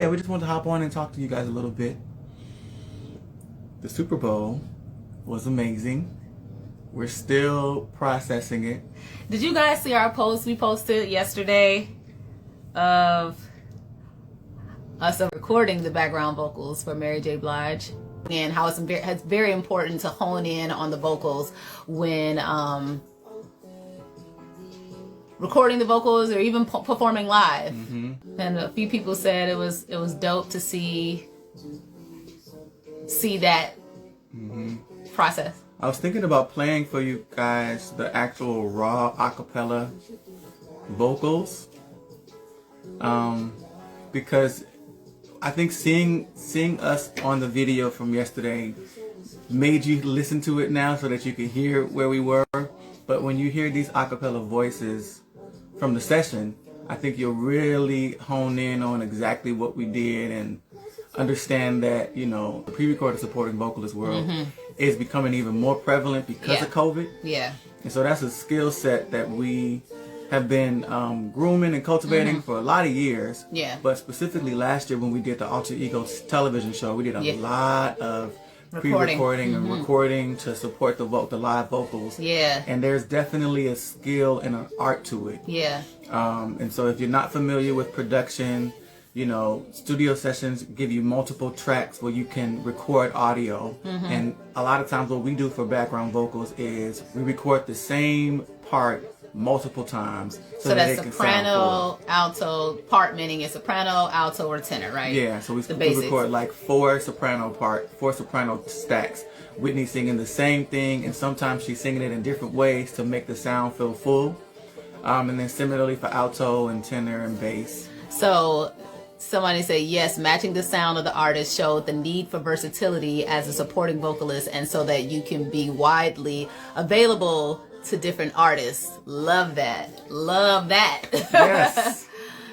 Yeah, we just wanted to hop on and talk to you guys a little bit. The Super Bowl was amazing. We're still processing it. Did you guys see our post we posted yesterday of us recording the background vocals for Mary J Blige? And how it's very important to hone in on the vocals when recording the vocals or even performing live. And a few people said it was dope to see that process. I was thinking about playing for you guys the actual raw acapella vocals, because I think seeing us on the video from yesterday made you listen to it now so that you could hear where we were. But when you hear these acapella voices from the session, I think you'll really hone in on exactly what we did and understand that, you know, the pre-recorded supporting vocalist world is becoming even more prevalent because of COVID. Yeah. And so that's a skill set that we have been grooming and cultivating for a lot of years. Yeah. But specifically last year when we did the Alter Ego television show, we did a lot of pre-recording and recording to support the live vocals. Yeah. And there's definitely a skill and an art to it. Yeah. And so if you're not familiar with production, you know, studio sessions give you multiple tracks where you can record audio. And a lot of times what we do for background vocals is we record the same part multiple times so that soprano, alto part, meaning a soprano, alto, or tenor, right? Yeah, so we record like four soprano stacks. Whitney singing the same thing, and sometimes she's singing it in different ways to make the sound feel full. And then similarly for alto and tenor and bass. So somebody said, yes, matching the sound of the artist showed the need for versatility as a supporting vocalist, and so that you can be widely available to different artists. Love that. Love that. Yes.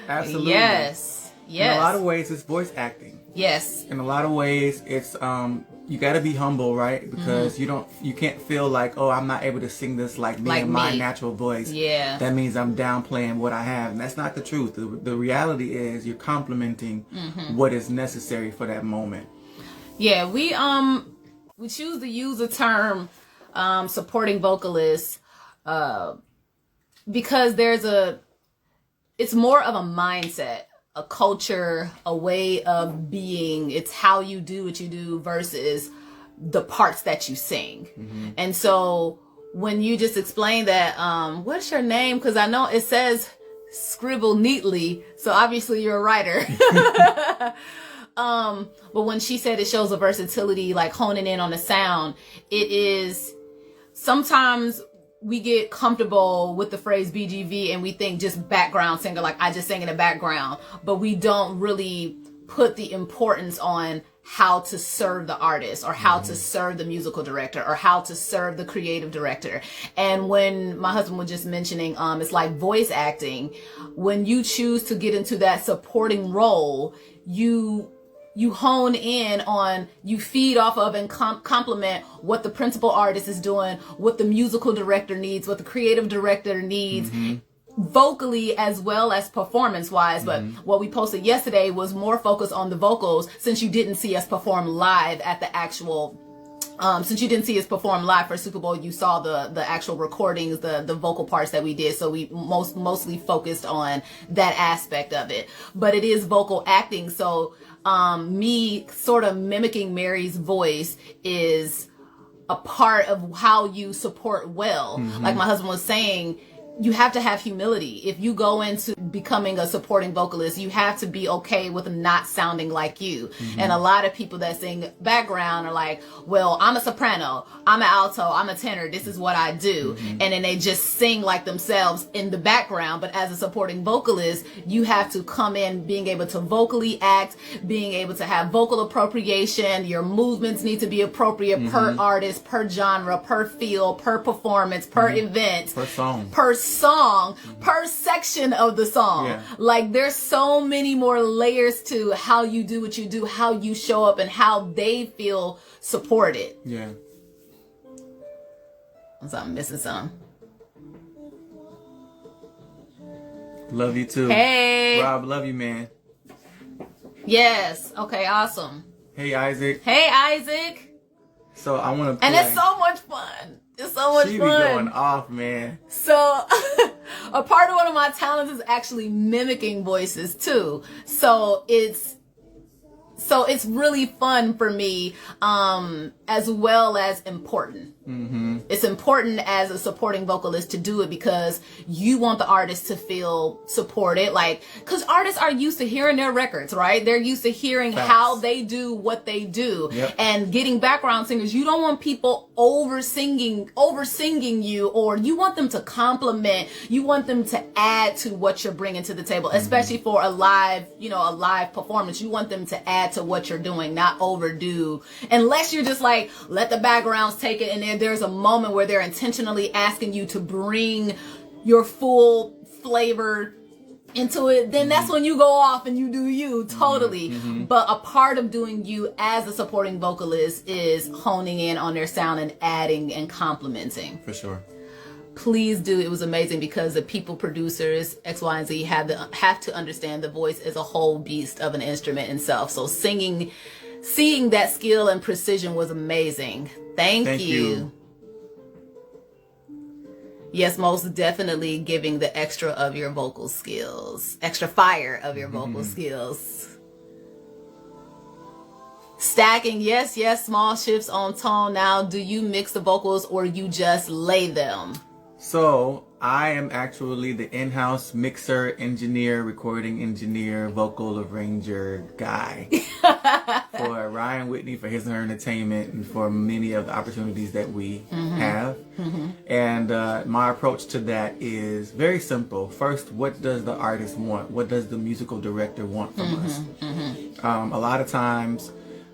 Absolutely. Yes. Yes. In a lot of ways, it's voice acting. Yes. In a lot of ways, it's you got to be humble, right? Because you can't feel like, oh, I'm not able to sing this like me in my natural voice. Yeah. That means I'm downplaying what I have, and that's not the truth. The reality is you're complimenting what is necessary for that moment. Yeah, we choose to use the term supporting vocalists because it's more of a mindset, a culture, a way of being. It's how you do what you do versus the parts that you sing. And so when you just explain that, what's your name? Because I know it says scribble neatly, so obviously you're a writer. But when she said it shows a versatility, like honing in on the sound, it is sometimes we get comfortable with the phrase BGV and we think just background singer, like I just sang in the background, but we don't really put the importance on how to serve the artist or how to serve the musical director or how to serve the creative director. And when my husband was just mentioning, it's like voice acting. When you choose to get into that supporting role, you hone in on, you feed off of and complement what the principal artist is doing, what the musical director needs, what the creative director needs, vocally as well as performance-wise. But what we posted yesterday was more focused on the vocals, since you didn't see us perform live at the actual since you didn't see us perform live for Super Bowl, you saw the actual recordings, the vocal parts that we did. So we mostly focused on that aspect of it. But it is vocal acting. So me sort of mimicking Mary's voice is a part of how you support well. Like my husband was saying, you have to have humility. If you go into becoming a supporting vocalist, you have to be okay with not sounding like you. And a lot of people that sing background are like, well, I'm a soprano, I'm an alto, I'm a tenor, this is what I do. And then they just sing like themselves in the background. But as a supporting vocalist, you have to come in being able to vocally act, being able to have vocal appropriation. Your movements need to be appropriate per artist, per genre, per feel, per performance, per event, per song, per section of the song. Like there's so many more layers to how you do what you do, how you show up, and how they feel supported. So I'm missing some. Love you too. Hey. Rob, love you, man. Yes. Okay, awesome. Hey, Isaac. Hey, Isaac. So I want to play. And it's so much fun. It's so much She fun. be going off, man. So a part of one of my talents is actually mimicking voices too. So it's really fun for me, as well as important. Mm-hmm. It's important as a supporting vocalist to do it because you want the artist to feel supported. Like, because artists are used to hearing their records, right? They're used to hearing how they do what they do. Yep. And getting background singers, you don't want people over singing you, or you want them to compliment. You want them to add to what you're bringing to the table, especially for a live performance. You want them to add to what you're doing, not overdo. Unless you're just like, let the backgrounds take it, and then there's a moment where they're intentionally asking you to bring your full flavor into it, then that's when you go off and you do you totally. But a part of doing you as a supporting vocalist is honing in on their sound and adding and complimenting. For sure. Please do. It was amazing because the people producers X, Y, and Z have to understand the voice is a whole beast of an instrument itself. So seeing that skill and precision was amazing. Thank you. Yes, most definitely giving the extra of your vocal skills, extra fire of your vocal skills. Stacking, yes, small shifts on tone. Now, do you mix the vocals or you just lay them? So, I am actually the in-house mixer, engineer, recording engineer, vocal arranger guy for RAII Whitney, for HISANDHERENT Entertainment, and for many of the opportunities that we have. And my approach to that is very simple. First, what does the artist want? What does the musical director want from us? A lot of times,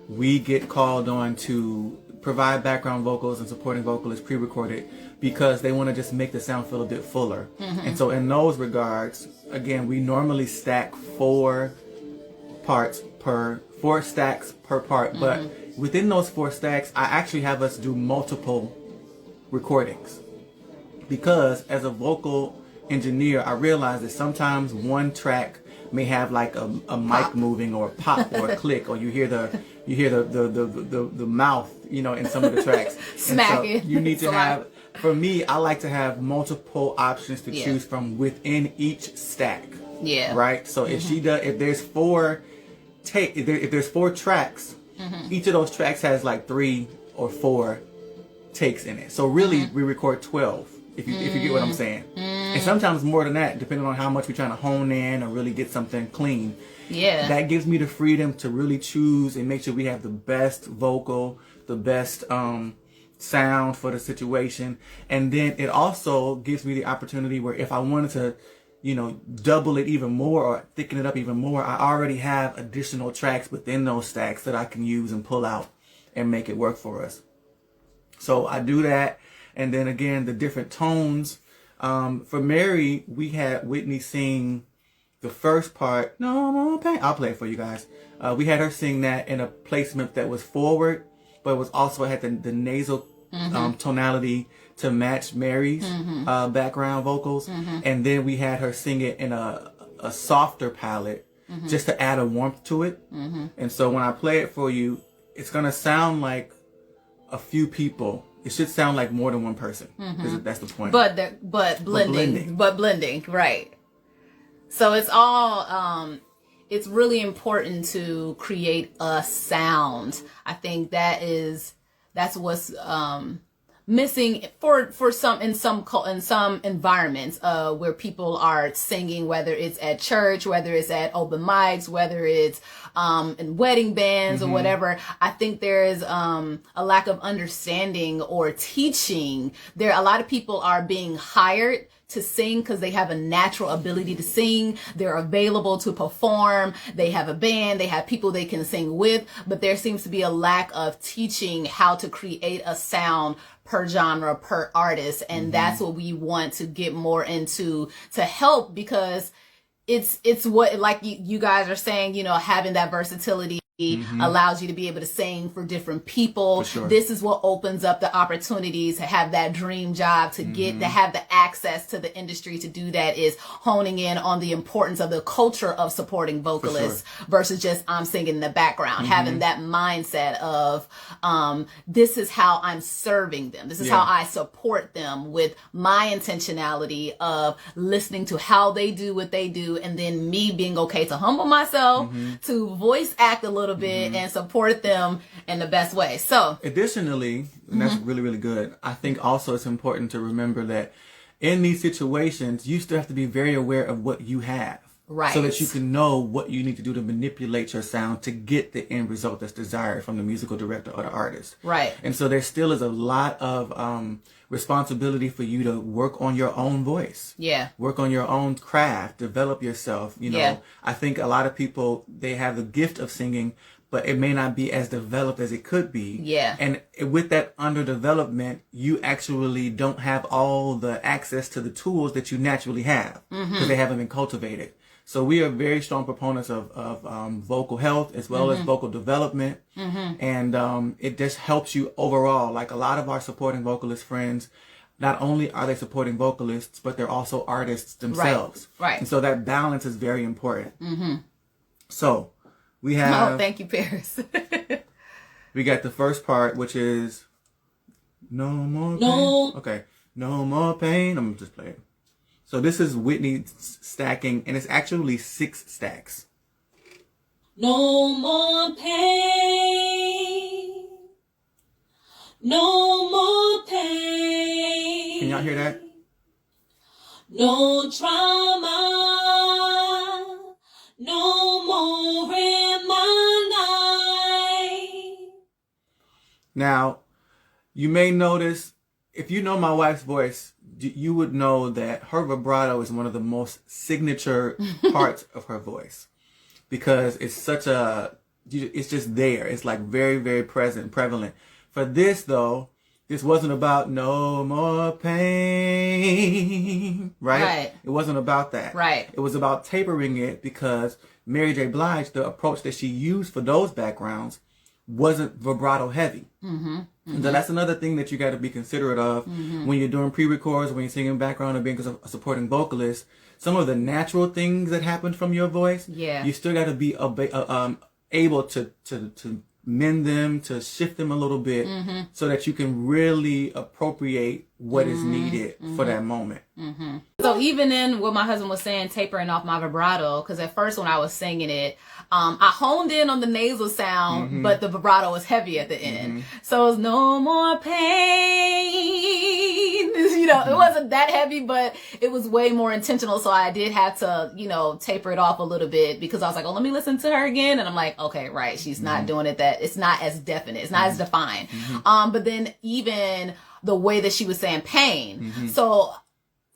we get called on to provide background vocals and supporting vocalists pre-recorded because they want to just make the sound feel a bit fuller. And so in those regards, again, we normally stack four stacks per part, but within those 4 stacks, I actually have us do multiple recordings because as a vocal engineer, I realize that sometimes one track may have like a mic moving or a pop or a click, or you hear the mouth, in some of the tracks. Smacking. So you need to have, for me, I like to have multiple options to choose from within each stack. Yeah. Right? So if there's 4 tracks, each of those tracks has like 3 or 4 takes in it. So really we record 12. If you get what I'm saying. And sometimes more than that, depending on how much we're trying to hone in or really get something clean. Yeah. That gives me the freedom to really choose and make sure we have the best vocal, the best sound for the situation. And then it also gives me the opportunity where if I wanted to, double it even more or thicken it up even more, I already have additional tracks within those stacks that I can use and pull out and make it work for us. So I do that. And then again, the different tones. For Mary, we had Whitney sing the first part, No More Pain. I'll play it for you guys. We had her sing that in a placement that was forward, but it was also had the nasal tonality to match Mary's background vocals. And then we had her sing it in a softer palette just to add a warmth to it. And so when I play it for you, it's going to sound like a few people. It should sound like more than one person. That's the point. But blending, right. So it's all, it's really important to create a sound. I think that's what's missing for some in some environments where people are singing, whether it's at church, whether it's at open mics, whether it's in wedding bands or whatever. I think there is a lack of understanding or teaching. A lot of people are being hired to sing because they have a natural ability to sing. They're available to perform. They have a band. They have people they can sing with. But there seems to be a lack of teaching how to create a sound per genre, per artist. And that's what we want to get more into to help, because it's what, like you guys are saying, having that versatility allows you to be able to sing for different people. For sure. This is what opens up the opportunities to have that dream job, to get to have the access to the industry to do that, is honing in on the importance of the culture of supporting vocalists versus just I'm singing in the background, having that mindset of this is how I'm serving them. This is how I support them, with my intentionality of listening to how they do what they do, and then me being okay to humble myself, to voice act a little bit and support them in the best way. So additionally, and that's really, really good, I think also it's important to remember that in these situations, you still have to be very aware of what you have. Right. So that you can know what you need to do to manipulate your sound to get the end result that's desired from the musical director or the artist. Right. And so there still is a lot of responsibility for you to work on your own voice. Yeah. Work on your own craft, develop yourself. You know, I think a lot of people, they have the gift of singing, but it may not be as developed as it could be. Yeah. And with that underdevelopment, you actually don't have all the access to the tools that you naturally have because they haven't been cultivated. So we are very strong proponents of vocal health as well as vocal development. And it just helps you overall. Like a lot of our supporting vocalist friends, not only are they supporting vocalists, but they're also artists themselves. Right. And so that balance is very important. So we have... Oh, thank you, Paris. We got the first part, which is no more pain. Okay. No more pain. I'm going to just play it. So this is Whitney stacking, and it's actually 6 stacks. No more pain. No more pain. Can y'all hear that? No trauma. No more in my life. Now, you may notice, if you know my wife's voice, you would know that her vibrato is one of the most signature parts of her voice, because it's such a, it's just there. It's like very, very present, prevalent. For this though, this wasn't about no more pain, right? It wasn't about that. Right. It was about tapering it, because Mary J Blige, the approach that she used for those backgrounds wasn't vibrato heavy. And so that's another thing that you got to be considerate of when you're doing pre-records, when you're singing background and being a supporting vocalist. Some of the natural things that happen from your voice, you still got to be able to mend them, to shift them a little bit, so that you can really appropriate what is needed for that moment. So even in what my husband was saying, tapering off my vibrato, because at first when I was singing it, I honed in on the nasal sound, but the vibrato was heavy at the end. So it's no more pain. You know, it wasn't that heavy, but it was way more intentional. So I did have to, you know, taper it off a little bit, because I was like, oh, let me listen to her again. And I'm like, okay, right. She's not doing it that, it's not as definite. It's not as defined. But then even the way that she was saying pain. So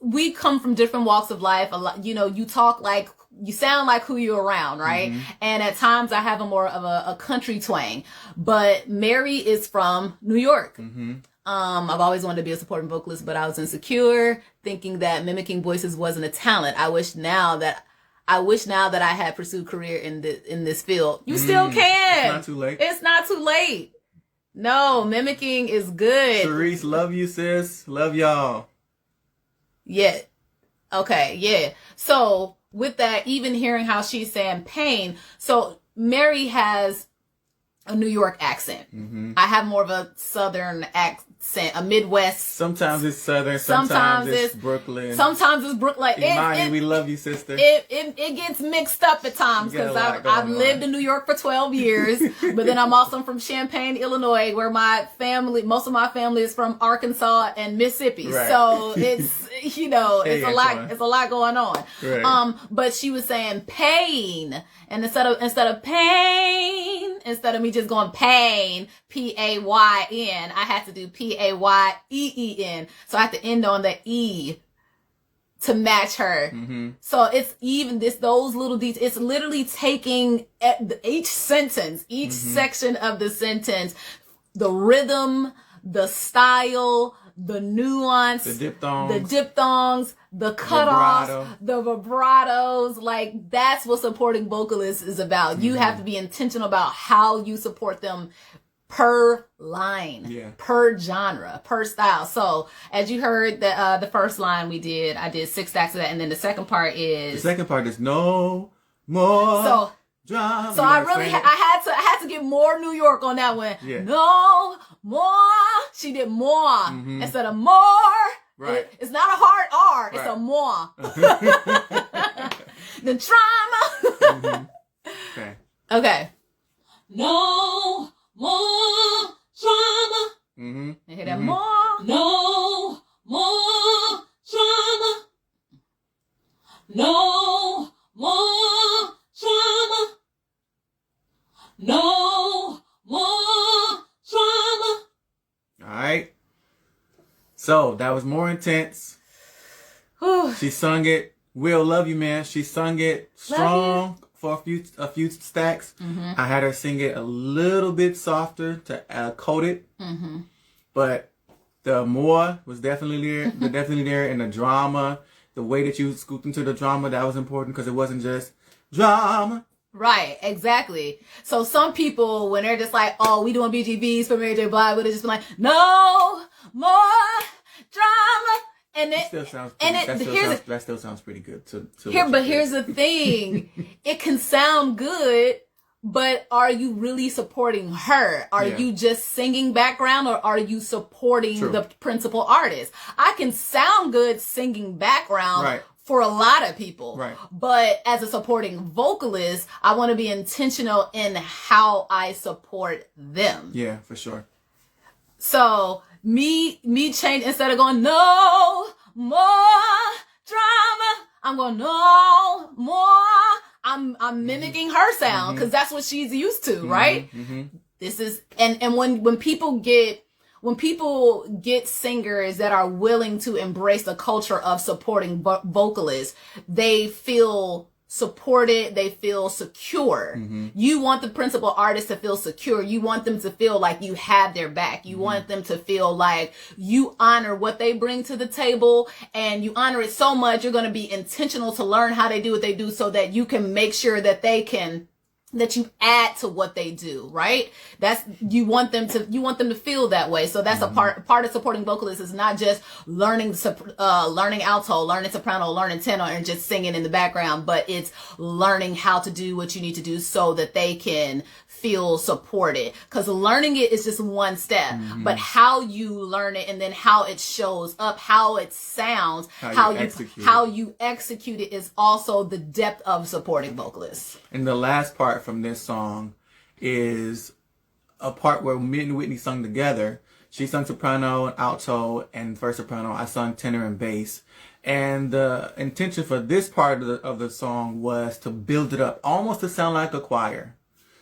we come from different walks of life. A lot, you know, you talk like, you sound like who you're around, right? And at times I have a more of a country twang, but Mary is from New York. I've always wanted to be a supporting vocalist, but I was insecure, thinking that mimicking voices wasn't a talent. I wish now that I had pursued career in this field. You still can. It's not too late. It's not too late. No, mimicking is good. Therese, love you, sis. Love y'all. Yeah. Okay. Yeah. So with that, even hearing how she's saying pain. So Mary has a New York accent. I have more of a Southern accent, a Midwest. Sometimes it's Southern, sometimes it's Brooklyn. Sometimes it's Brooklyn. Imani, we love you, sister. It gets mixed up at times, because I've lived in New York for 12 years, but then I'm also from Champaign, Illinois, where most of my family is from Arkansas and Mississippi. Right. So it's, you know, it's a lot going on. Right. But she was saying pain, and instead of pain, instead of me just going pain, P-A-Y-N, I had to do P-A-Y-E-E-N. So I have to end on the E to match her. So it's even those little details. It's literally taking each sentence, each section of the sentence, the rhythm, the style, the nuance, the diphthongs, the cutoffs, vibrato. the vibratos. Like, that's what supporting vocalists is about. You have to be intentional about how you support them per line, per genre, per style. So as you heard, the first line I did 6 stacks of that, and then the second part is no more. So drama. So I really I had to get more New York on that one. Yeah. No more. She did more instead of more. Right. It's not a hard R. It's a more. The trauma. Okay. No more drama. You hear that more? No more drama. No more drama. No more drama. All right. So that was more intense. She sung it. Will, love you, man. She sung it strong for a few stacks. I had her sing it a little bit softer to coat it. But the more was definitely there, and the drama, the way that you scooped into the drama, that was important because it wasn't just drama. Right, exactly. So some people, when they're just like, oh, we doing BGVs for Mary J Blige, would have just been like, no more drama. And it still sounds that still sounds pretty good but here's the thing. It can sound good, but are you really supporting her? Are you just singing background, or are you supporting the principal artist? I can sound good singing background for a lot of people. But as a supporting vocalist, I want to be intentional in how I support them. Yeah, for sure. So me change, instead of going no more drama, I'm going no more. I'm mimicking her sound because that's what she's used to, right? This is and when people get singers that are willing to embrace the culture of supporting vocalists, they feel supported, they feel secure. You want the principal artist to feel secure. You want them to feel like you have their back. You want them to feel like you honor what they bring to the table, and you honor it so much you're going to be intentional to learn how they do what they do, so that you can make sure that that you add to what they do, right? You want them to feel that way. So that's a part of supporting vocalists is not just learning alto, learning soprano, learning tenor, and just singing in the background, but it's learning how to do what you need to do so that they can feel supported. Because learning it is just one step, but how you learn it, and then how it shows up, how it sounds, how you execute it is also the depth of supporting vocalists. And the last part from this song is a part where me and Whitney sung together. She sung soprano and alto, and first soprano I sung tenor and bass. And the intention for this part of the song was to build it up, almost to sound like a choir.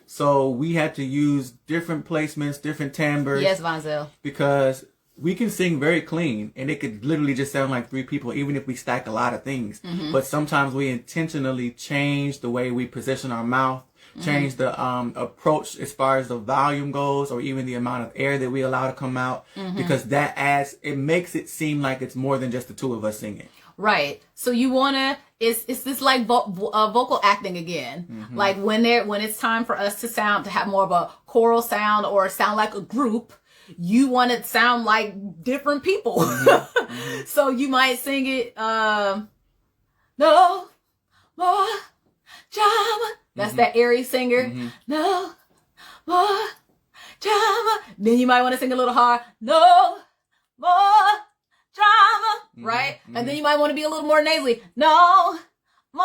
So we had to use different placements, different timbres. Yes, Vonzel. Because we can sing very clean, and it could literally just sound like 3 people, even if we stack a lot of things. But sometimes we intentionally change the way we position our mouth, change the approach as far as the volume goes, or even the amount of air that we allow to come out, because it makes it seem like it's more than just the 2 of us singing. Right. So you wanna, it's this like vocal acting again. Like when it's time for us to have more of a choral sound or sound like a group, you want to sound like different people. So you might sing it, no more drama. That's that airy singer. No more drama. Then you might want to sing a little hard. No more drama. Right? And then you might want to be a little more nasally. No more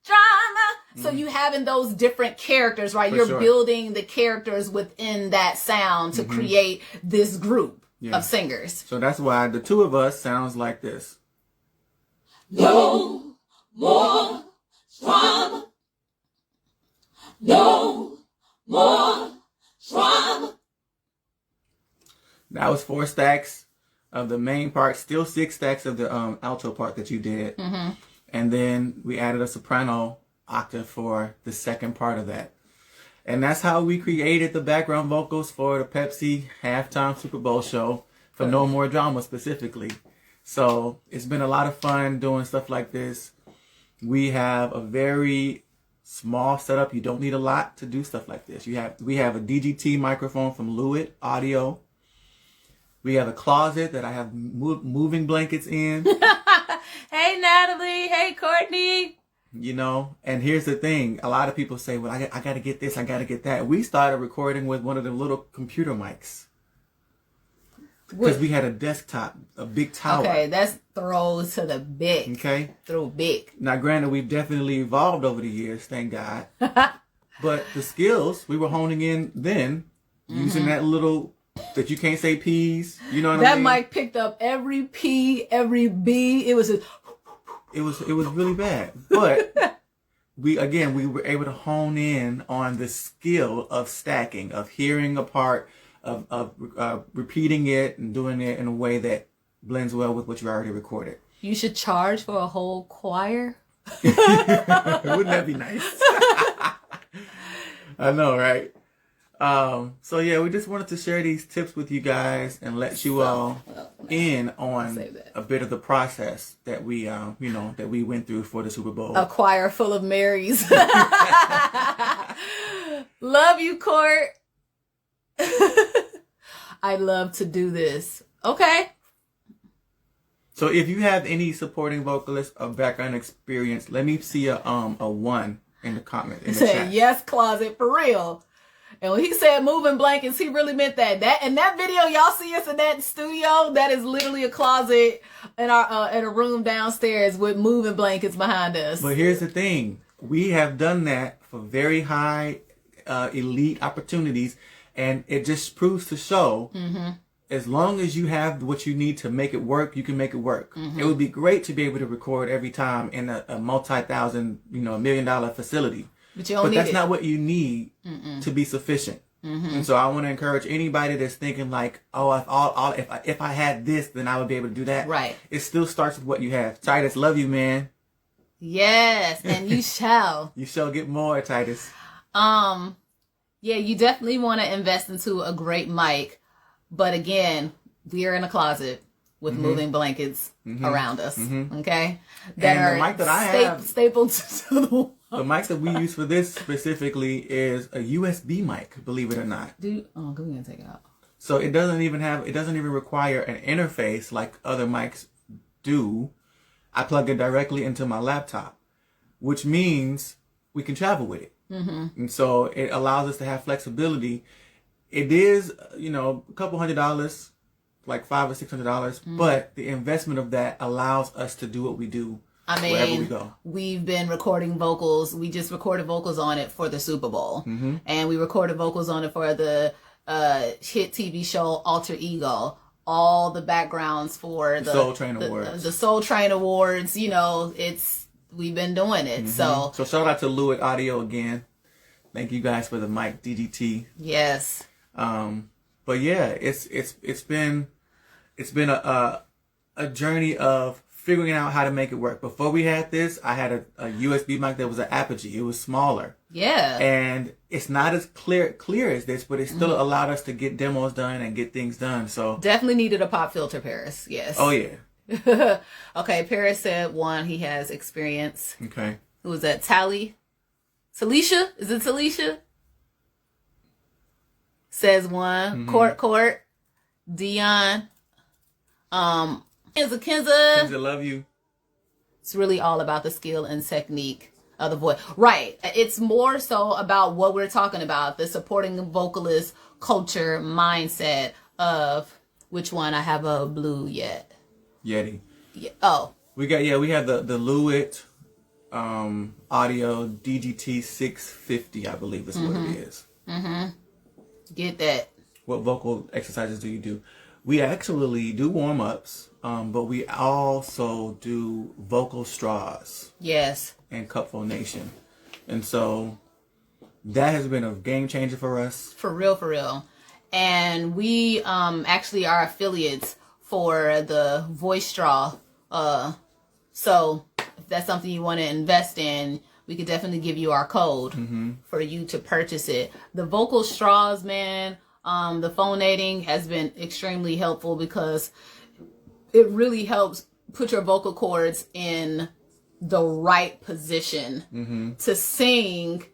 drama. So you having those different characters, right? You're building the characters within that sound to create this group of singers. So that's why the 2 of us sounds like this. No more drama. No more drama. That was 4 stacks of the main part, still 6 stacks of the alto part that you did. And then we added a soprano octave for the second part of that. And that's how we created the background vocals for the Pepsi halftime Super Bowl show. for No More Drama specifically. So it's been a lot of fun doing stuff like this. We have a very small setup. You don't need a lot to do stuff like this. We have a DGT microphone from Lewitt Audio. We have a closet that I have moving blankets in. Hey, Natalie. Hey, Courtney. You know, and here's the thing. A lot of people say, well, I got to get this. I got to get that. We started recording with one of the little computer mics. Because we had a desktop, a big tower. Okay, that's throws to the big. Okay. Throw big. Now, granted, we've definitely evolved over the years, thank God. But the skills we were honing in then, using that little, that you can't say P's, you know what I mean? That mic picked up every P, every B. It was just... It was really bad. But we were able to hone in on the skill of stacking, of hearing a part, of repeating it and doing it in a way that blends well with what you already recorded. You should charge for a whole choir. Wouldn't that be nice? I know, right? So yeah, we just wanted to share these tips with you guys and let you all in on a bit of the process that we, that we went through for the Super Bowl. A choir full of Marys. Love you, Court. I love to do this. Okay. So if you have any supporting vocalists or background experience, let me see a 1 in the comment. In the chat. Yes, closet, for real. And when he said moving blankets, he really meant that. That video, y'all see us in that studio, that is literally a closet in our in a room downstairs with moving blankets behind us. But here's the thing. We have done that for very high elite opportunities, and it just proves to show as long as you have what you need to make it work, you can make it work. It would be great to be able to record every time in a multi-thousand, $1 million facility. But that's not what you need to be sufficient. And so I want to encourage anybody that's thinking like, oh, if I had this, then I would be able to do that. Right. It still starts with what you have. Titus, love you, man. Yes, and you shall. You shall get more, Titus. Yeah, you definitely want to invest into a great mic. But again, we are in a closet with moving blankets around us. Okay? That and the mic that I have stapled to the wall. The mic that we use for this specifically is a USB mic, believe it or not. Dude, oh, go ahead and take it out. So it doesn't even require an interface like other mics do. I plug it directly into my laptop, which means we can travel with it. And so it allows us to have flexibility. It is, a couple $100, like $500 or $600, but the investment of that allows us to do what we do. I mean, wherever we go. We've been recording vocals. We just recorded vocals on it for the Super Bowl. And we recorded vocals on it for the hit TV show Alter Ego. All the backgrounds for the Soul Train Awards. The Soul Train Awards, we've been doing it. So shout out to Lewitt Audio again. Thank you guys for the mic, DGT. Yes. But yeah, it's been a journey of figuring out how to make it work. Before we had this, I had a USB mic that was an Apogee. It was smaller. Yeah. And it's not as clear as this, but it still allowed us to get demos done and get things done. So definitely needed a pop filter, Paris. Yes. Oh yeah. Okay, Paris said 1, he has experience. Okay. Who was that? Talisha? Is it Talisha? Says 1. Court. Dion. Kenza, love you. It's really all about the skill and technique of the voice. Right. It's more so about what we're talking about, the supporting vocalist culture mindset of which one. I have a blue Yeti. Yeah. Oh. We have the Lewitt Audio DGT 650, I believe is what it is. Get that. What vocal exercises do you do? We actually do warm-ups, but we also do vocal straws. Yes. And cup phonation. And so that has been a game changer for us. For real. And we actually are affiliates for the voice straw. So if that's something you want to invest in, we could definitely give you our code for you to purchase it. The vocal straws, man, The phonating has been extremely helpful because it really helps put your vocal cords in the right position to sing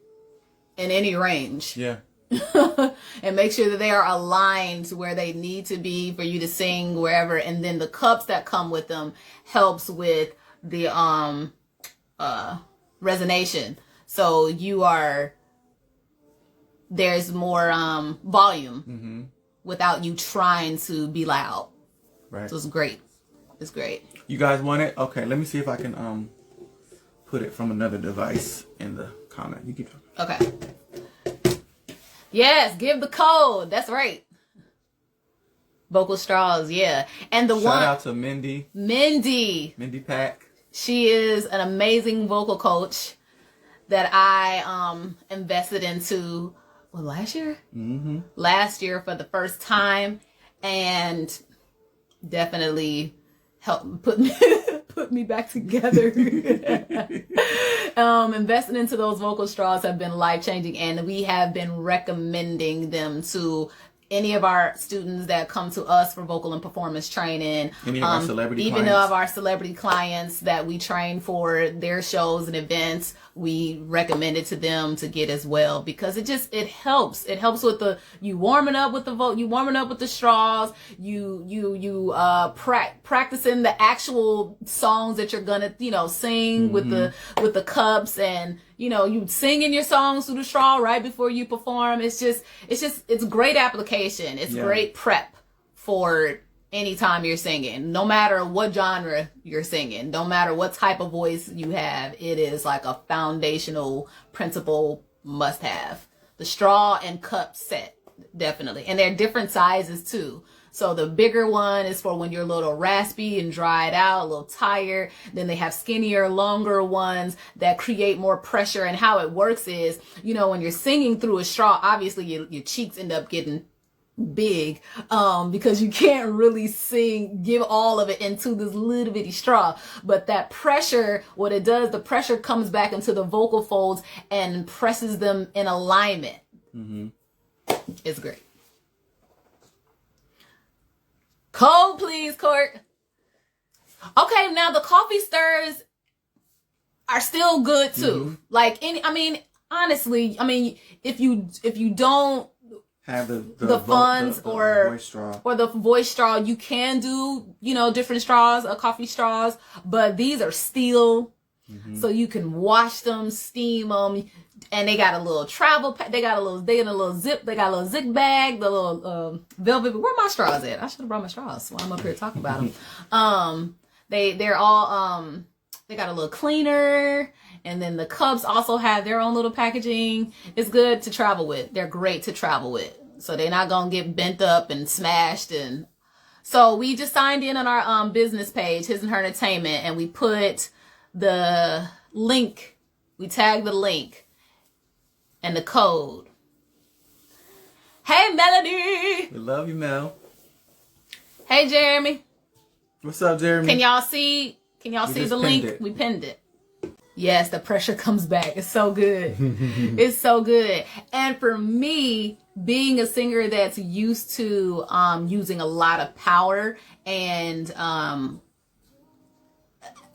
in any range. Yeah. And make sure that they are aligned to where they need to be for you to sing wherever. And then the cups that come with them helps with the resonation. So there's more volume without you trying to be loud. Right. So it's great. It's great. You guys want it? Okay, let me see if I can put it from another device in the comment. You keep talking. Okay. Yes, give the code. That's right. Vocal straws, yeah. And Shout out to Mindy Pack. She is an amazing vocal coach that I invested into last year? Mm-hmm. Last year for the first time, and definitely helped put me back together. Investing into those vocal straws have been life-changing, and we have been recommending them to any of our students that come to us for vocal and performance training. Any of our celebrity even clients. of our celebrity clients that we train for their shows and events, we recommend it to them to get as well, because it helps. It helps with you warming up with the straws, practicing the actual songs that you're gonna, sing with the cups, and you singing your songs through the straw right before you perform. It's great application. It's great prep for any time you're singing, no matter what genre you're singing, no matter what type of voice you have. It is like a foundational principle must have. The straw and cup set, definitely. And they're different sizes too. So the bigger one is for when you're a little raspy and dried out, a little tired. Then they have skinnier, longer ones that create more pressure. And how it works is, when you're singing through a straw, obviously your cheeks end up getting big, because you can't really give all of it into this little bitty straw. But that pressure, what it does, the pressure comes back into the vocal folds and presses them in alignment. It's great. Cold, please, Court. Okay, now the coffee stirs are still good too. Like honestly, if you don't have the funds or voice straw. Or the voice straw, you can do, different straws, coffee straws, but these are steel, so you can wash them, steam them, and they got a little travel pack, they got a little zip bag, the little velvet. Where my straws at? I should have brought my straws while I'm up here talking about them. They're all they got a little cleaner. And then the cups also have their own little packaging. It's good to travel with. They're great to travel with. So they're not going to get bent up and smashed. And so we just signed in on our business page, His and Her Entertainment, and we put the link. We tagged the link and the code. Hey, Melody. We love you, Mel. Hey, Jeremy. What's up, Jeremy? Can y'all see the link? We pinned it. Yes, the pressure comes back. It's so good. It's so good. And for me, being a singer that's used to using a lot of power and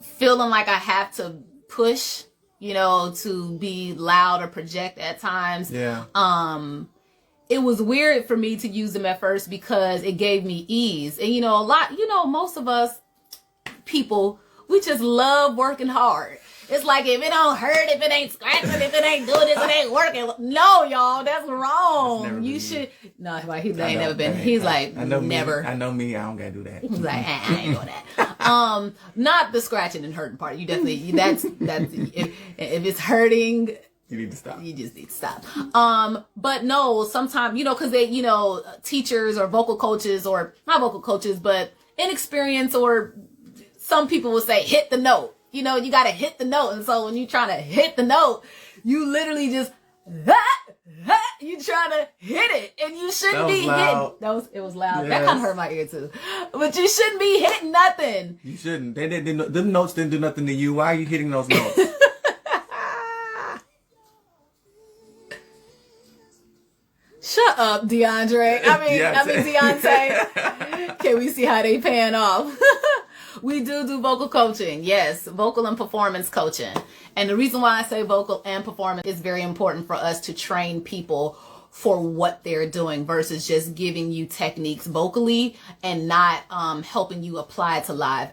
feeling like I have to push, to be loud or project at times. Yeah. It was weird for me to use them at first because it gave me ease. And most of us people, we just love working hard. It's like, if it don't hurt, if it ain't scratching, if it ain't doing this, it ain't working. No, y'all, that's wrong. You should. No, he ain't never been. He's like, never. I know me. I don't gotta do that. He's like, I ain't doing that. Not the scratching and hurting part. You definitely. That's if it's hurting. You need to stop. You just need to stop. But no, sometimes, because they, teachers or vocal coaches, or not vocal coaches, but inexperienced, or some people will say, hit the note. You got to hit the note. And so when you're trying to hit the note, you literally just, you trying to hit it. And you shouldn't be loud. hitting. It was loud. Yes. That kind of hurt my ear too. But you shouldn't be hitting nothing. You shouldn't. Them notes didn't do nothing to you. Why are you hitting those notes? Shut up, DeAndre. I mean Deontay. Can we see how they pan off? We do vocal coaching. Yes, vocal and performance coaching. And the reason why I say vocal and performance is very important for us to train people for what they're doing versus just giving you techniques vocally and not helping you apply it to live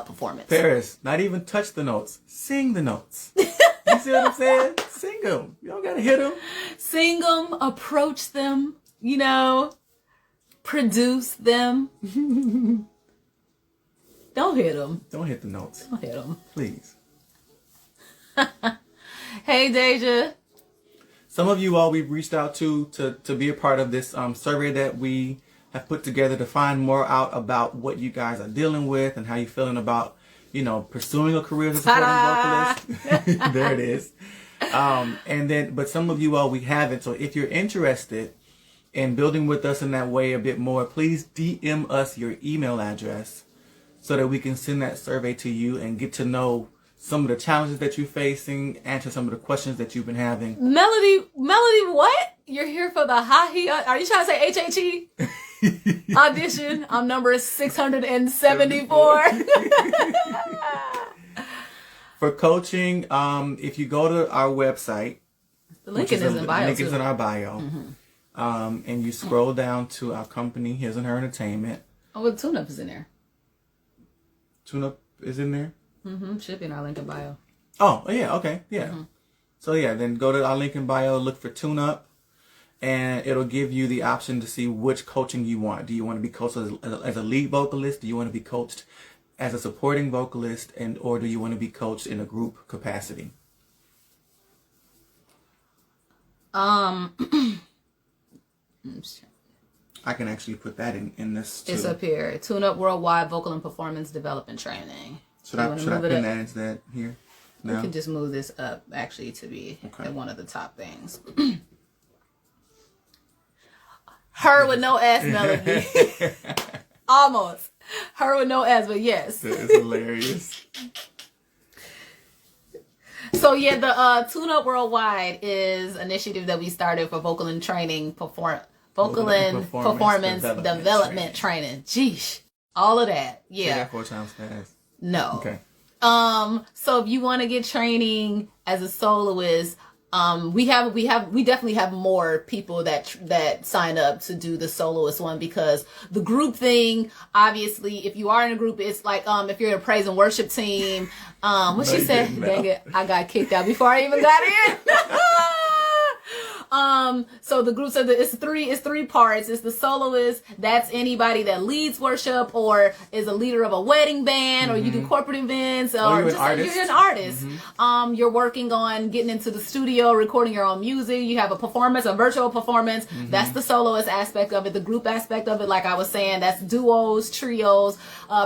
performance. Paris, not even touch the notes. Sing the notes. You see what I'm saying? Sing them. You don't got to hit them. Sing them, approach them, you know, produce them. Don't hit them. Don't hit the notes. Don't hit them. Please. Hey, Deja. Some of you all we've reached out to be a part of this survey that we have put together to find more out about what you guys are dealing with and how you're feeling about, you know, pursuing a career as a supporting vocalist. There it is. But some of you all we haven't. So if you're interested in building with us in that way a bit more, please DM us your email address so that we can send that survey to you and get to know some of the challenges that you're facing, answer some of the questions that you've been having. Melody, what? You're here for the are you trying to say HHE? Audition. I'm number 674. For coaching, if you go to our website, the link is in bio. The link is in our bio. Mm-hmm. And you scroll down to our company, His and Her Entertainment. Oh, well, Tune Up is in there. Tune Up is in there? Mm-hmm. Should be in our link in bio. Oh, yeah, okay, yeah. Mm-hmm. So yeah, then go to our link in bio, look for Tune Up, and it'll give you the option to see which coaching you want. Do you want to be coached as a lead vocalist? Do you want to be coached as a supporting vocalist? Or do you want to be coached in a group capacity? I can actually put that in this too. It's up here. Tune Up Worldwide Vocal and Performance Development Training. Should I put that into that here? No? We can just move this up actually to be one of the top things. Her with no S, Melody. Almost. Her with no S, but yes. It's hilarious. So yeah, the Tune Up Worldwide is an initiative that we started for vocal and training, vocal and performance development training. Jeesh. All of that. Yeah. Say that 4 times fast. No. Okay. So if you want to get training as a soloist, we definitely have more people that sign up to do the soloist one, because the group thing, obviously, if you are in a group, it's like, if you're in a praise and worship team, what she said, dang it, I got kicked out before I even got in. So the groups it's three parts. It's the soloist. That's anybody that leads worship or is a leader of a wedding band, or you do corporate events, or you're an artist. You're working on getting into the studio, recording your own music. You have a performance, a virtual performance. That's the soloist aspect of it. The group aspect of it, like I was saying, that's duos, trios,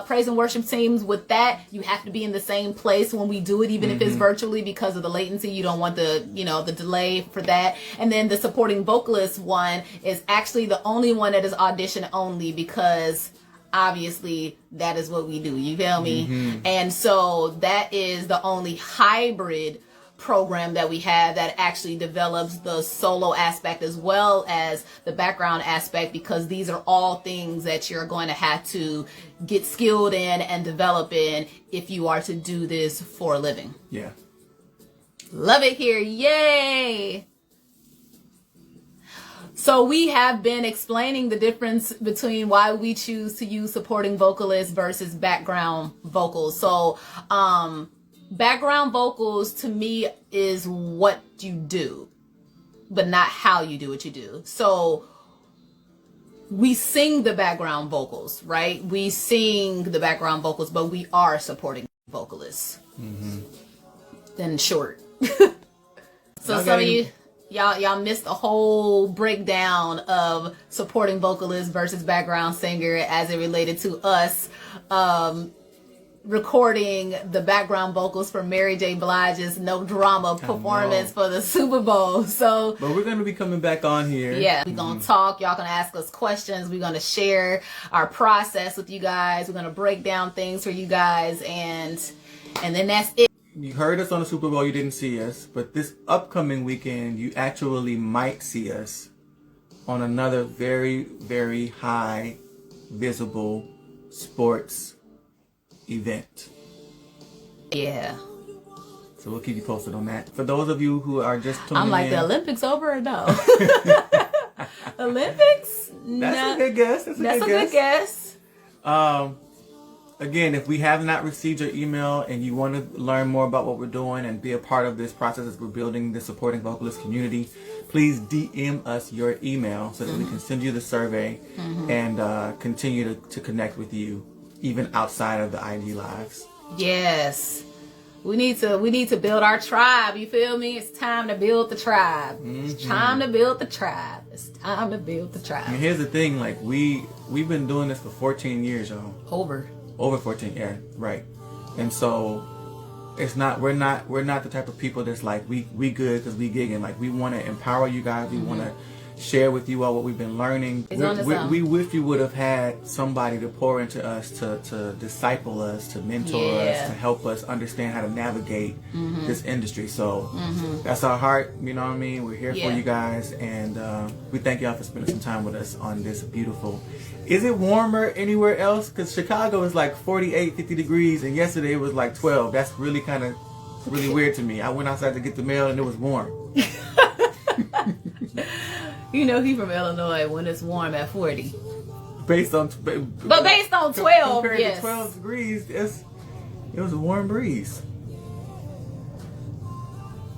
praise and worship teams. With that, you have to be in the same place when we do it, even if it's virtually, because of the latency. You don't want the delay for that. And then the supporting vocalist one is actually the only one that is audition only, because obviously that is what we do. You feel me? And so that is the only hybrid program that we have that actually develops the solo aspect as well as the background aspect, because these are all things that you're going to have to get skilled in and develop in if you are to do this for a living. Yeah. Love it here. Yay! So we have been explaining the difference between why we choose to use supporting vocalists versus background vocals. So background vocals to me is what you do, but not how you do what you do. So we sing the background vocals, right? We sing the background vocals, but we are supporting vocalists. In short. So some of you... Y'all missed a whole breakdown of supporting vocalist versus background singer as it related to us recording the background vocals for Mary J Blige's No Drama performance for the Super Bowl. So, but we're going to be coming back on here. Yeah, we're going to talk. Y'all going to ask us questions. We're going to share our process with you guys. We're going to break down things for you guys, and then that's it. You heard us on the Super Bowl, you didn't see us, but this upcoming weekend, you actually might see us on another very, very high visible sports event. Yeah. So we'll keep you posted on that. For those of you who are just tuning I'm like, in, the Olympics over or no? Olympics? that's a good guess. That's a good guess. Again, if we have not received your email and you want to learn more about what we're doing and be a part of this process as we're building the supporting vocalist community, please DM us your email so that we can send you the survey and continue to connect with you even outside of the IG lives. Yes. We need to build our tribe. You feel me? It's time to build the tribe. It's time to build the tribe. It's time to build the tribe. And here's the thing, like we've been doing this for 14 years, y'all. Over 14, yeah, right. And so we're not the type of people that's like we good because we gigging. Like we want to empower you guys. We want to share with you all what we've been learning. We wish we would have had somebody to pour into us, to disciple us, to mentor us, to help us understand how to navigate this industry. So that's our heart, you know what I mean? We're here for you guys, and we thank y'all for spending some time with us on this beautiful. Is it warmer anywhere else? Because Chicago is like 48, 50 degrees, and yesterday it was like 12. That's really really weird to me. I went outside to get the mail and it was warm. You know he from Illinois when it's warm at 40. Based on 12, compared yes. to 12 degrees, it was a warm breeze.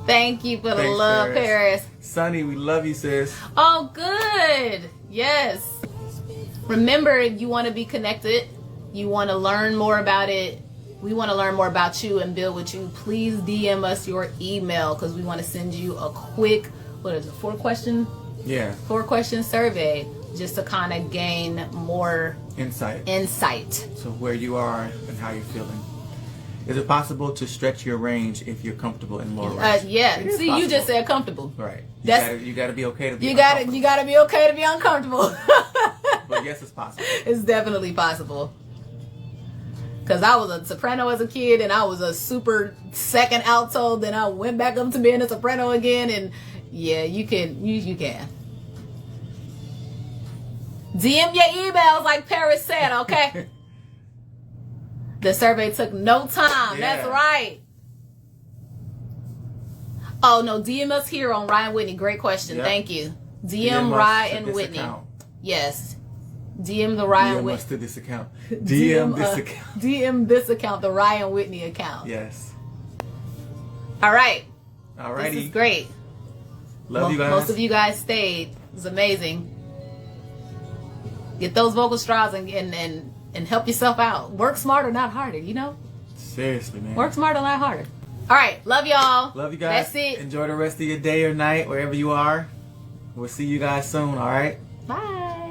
Thank you for the Thanks, love, Paris. Sunny, we love you, sis. Oh, good. Yes. Remember, you want to be connected. You want to learn more about it. We want to learn more about you and build with you. Please DM us your email because we want to send you a quick, 4-question? Yeah. 4-question survey just to kind of gain more insight to where you are and how you're feeling. Is it possible to stretch your range if you're comfortable in lower range? Yeah. See, possible. You just said comfortable. Right. You got to be okay to be uncomfortable. You got to be okay to be uncomfortable. But yes, it's possible. It's definitely possible. Because I was a soprano as a kid, and I was a super second alto. Then I went back up to being a soprano again, and yeah, you can. DM your emails like Paris said, okay? The survey took no time. Yeah. That's right. Oh, no, DM us here on RAII Whitney. Great question. Yep. Thank you. DM RAII and Whitney. Account. Yes. DM the RAII and Whitney. DM us to this account. DM this account. DM this account, the RAII and Whitney account. Yes. All right. Alrighty. This is great. Love you guys. Most of you guys stayed. It was amazing. Get those vocal straws and help yourself out. Work smarter, not harder, you know? Seriously, man. Work smarter, not harder. All right. Love y'all. Love you guys. That's it. Enjoy the rest of your day or night, wherever you are. We'll see you guys soon, all right? Bye.